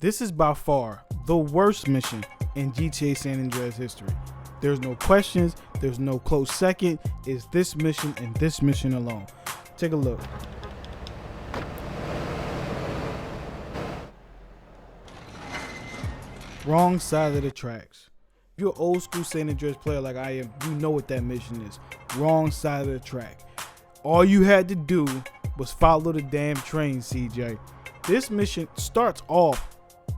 This is by far the worst mission in GTA San Andreas history. There's no questions, there's no close second. It's this mission and this mission alone. Take a look. Wrong side of the tracks. If you're an old school San Andreas player like I am, you know what that mission is. Wrong side of the track. All you had to do was follow the damn train, CJ. This mission starts off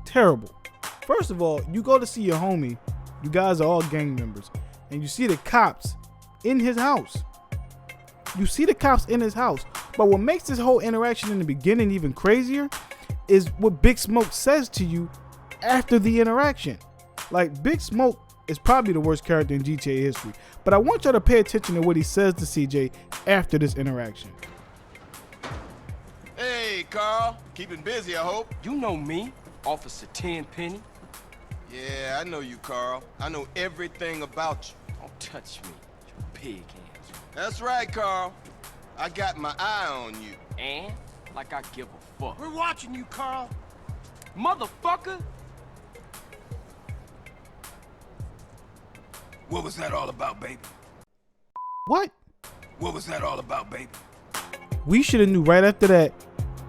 terrible. First of all, you go to see your homie. You guys are all gang members. And you see the cops in his house. You see the cops in his house. But what makes this whole interaction in the beginning even crazier is what Big Smoke says to you after the interaction. Like, Big Smoke is probably the worst character in GTA history. But I want y'all to pay attention to what he says to CJ after this interaction. Hey, Carl. Keeping busy, I hope. You know me, Officer Tenpenny. Yeah, I know you, Carl. I know everything about you. Don't touch me, you pig hands. That's right, Carl. I got my eye on you. And like I give a fuck. We're watching you, Carl. Motherfucker! What was that all about, baby? What? What was that all about, baby? We should have knew right after that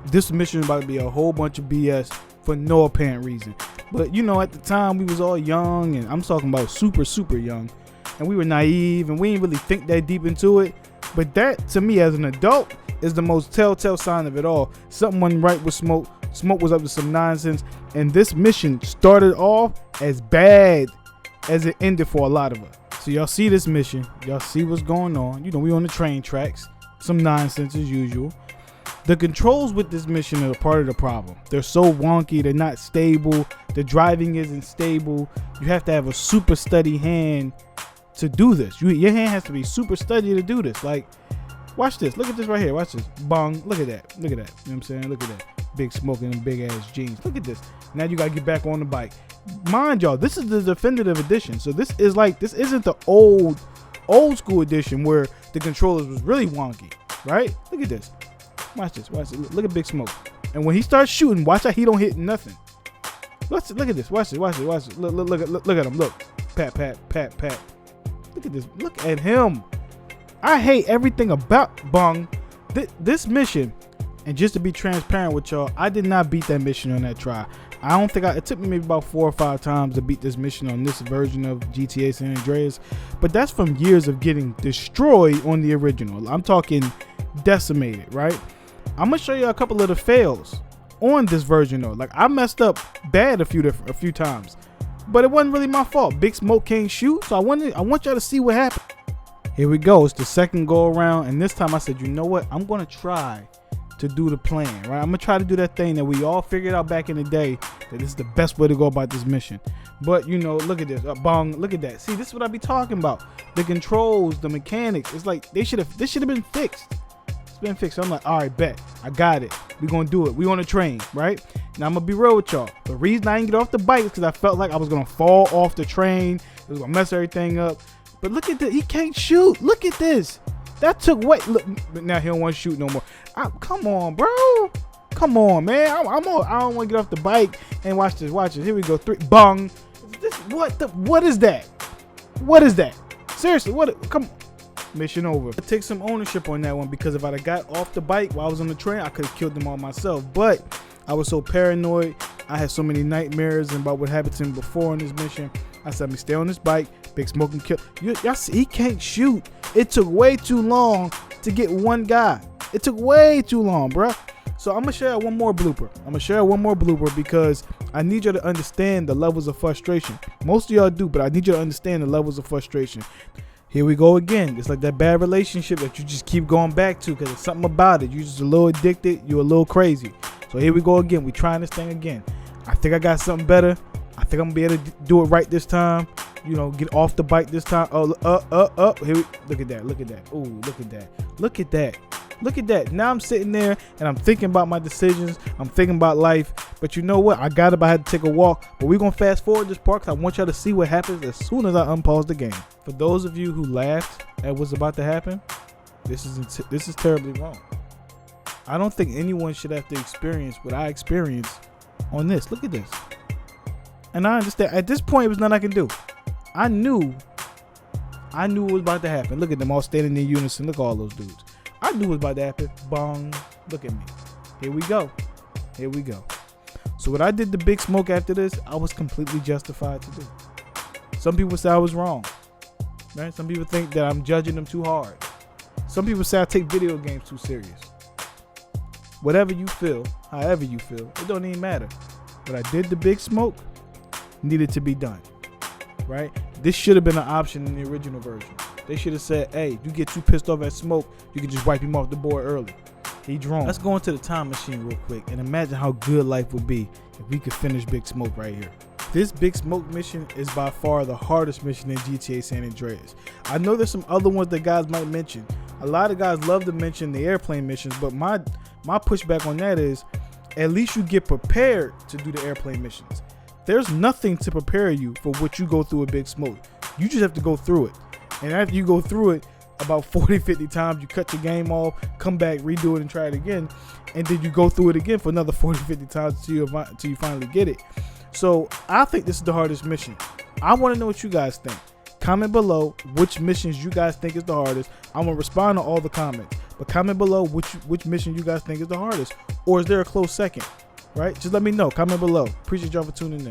this mission was about to be a whole bunch of BS for no apparent reason. But you know, at the time we was all young, and I'm talking about super young, and we were naive and we didn't really think that deep into it. But that, to me as an adult, is the most telltale sign of it all. Something wasn't right with Smoke. Smoke was up to some nonsense, and this mission started off as bad as it ended for a lot of us. So y'all see this mission, y'all see what's going on. You know, we on the train tracks, some nonsense as usual. The controls with this mission are part of the problem. They're so wonky, they're not stable, the driving isn't stable. You have to have a super steady hand to do this. Your hand has to be super steady to do this. Like, watch this, look at this right here, watch this. Bong, look at that, you know what I'm saying, look at that. Big Smoke and big ass jeans. Look at this. Now you gotta get back on the bike. Mind y'all, this is the definitive edition. So this isn't the old school edition where the controllers was really wonky, right? Look at this. Watch this. Look at Big Smoke. And when he starts shooting, watch how he don't hit nothing. Look at this. Watch this. Look at him. Look. Pat. Look at this. Look at him. I hate everything about Bong. This mission. And just to be transparent with y'all, I did not beat that mission on that try. I don't think it took me maybe about 4 or 5 times to beat this mission on this version of GTA San Andreas. But that's from years of getting destroyed on the original. I'm talking decimated, right? I'm gonna show you a couple of the fails on this version though. Like, I messed up bad a few times, but it wasn't really my fault. Big Smoke can't shoot, so I want y'all to see what happened. Here we go. It's the second go around, and this time I said, you know what? I'm gonna try to do the plan, right? I'm gonna try to do that thing that we all figured out back in the day, that this is the best way to go about this mission. But you know, look at this, Bong, look at that. See, this is what I be talking about. The controls, the mechanics. It's like this should have been fixed. It's been fixed. I'm like, all right, bet, I got it. We gonna do it. We on a train, right? Now I'm gonna be real with y'all. The reason I didn't get off the bike is because I felt like I was gonna fall off the train. It was gonna mess everything up. But look at this. He can't shoot. Look at this. That took way. Look, now he don't want to shoot no more. Come on, bro. Come on, man. I don't want to get off the bike and watch this. Here we go. 3. Bong. What is that? What is that? Seriously, what? Come on. Mission over. I take some ownership on that one, because if I'd have got off the bike while I was on the train, I could have killed them all myself. But I was so paranoid. I had so many nightmares about what happened to him before on this mission. I said, let me stay on this bike. Big Smoke and kill. Y'all see, he can't shoot. It took way too long to get one guy. It took way too long, bruh. So I'm gonna share one more blooper. Because I need you to understand the levels of frustration. Most of y'all do, but I need you to understand the levels of frustration. Here we go again. It's like that bad relationship that you just keep going back to because it's something about it. You're just a little addicted. You're a little crazy. So here we go again. We trying this thing again. I think I got something better. I think I'm gonna be able to do it right this time. You know, get off the bike this time. Oh, here look at that. Oh, look at that. Now I'm sitting there and I'm thinking about my decisions. I'm thinking about life. But you know what? I had to take a walk. But we're gonna fast forward this part because I want y'all to see what happens as soon as I unpause the game. For those of you who laughed at what's about to happen, this is terribly wrong. I don't think anyone should have to experience what I experienced on this. Look at this. And I understand. At this point, it was nothing I can do. I knew it was about to happen. Look at them all standing in unison. Look at all those dudes. I knew it was about to happen. Bong. Look at me. Here we go. Here we go. So what I did to Big Smoke after this, I was completely justified to do. Some people say I was wrong. Right? Some people think that I'm judging them too hard. Some people say I take video games too serious. Whatever you feel, however you feel, it don't even matter. What I did to Big Smoke needed to be done. Right? This should have been an option in the original version. They should have said, hey, you get too pissed off at Smoke, you can just wipe him off the board early. He drawn. Let's go into the time machine real quick and imagine how good life would be if we could finish Big Smoke right here. This Big Smoke mission is by far the hardest mission in GTA San Andreas. I know there's some other ones that guys might mention. A lot of guys love to mention the airplane missions, but my pushback on that is at least you get prepared to do the airplane missions. There's nothing to prepare you for what you go through with Big Smoke. You just have to go through it. And after you go through it about 40, 50 times, you cut your game off, come back, redo it, and try it again. And then you go through it again for another 40, 50 times until you finally get it. So I think this is the hardest mission. I want to know what you guys think. Comment below which missions you guys think is the hardest. I'm going to respond to all the comments. But comment below which mission you guys think is the hardest. Or is there a close second? Right? Just let me know. Comment below. Appreciate y'all for tuning in.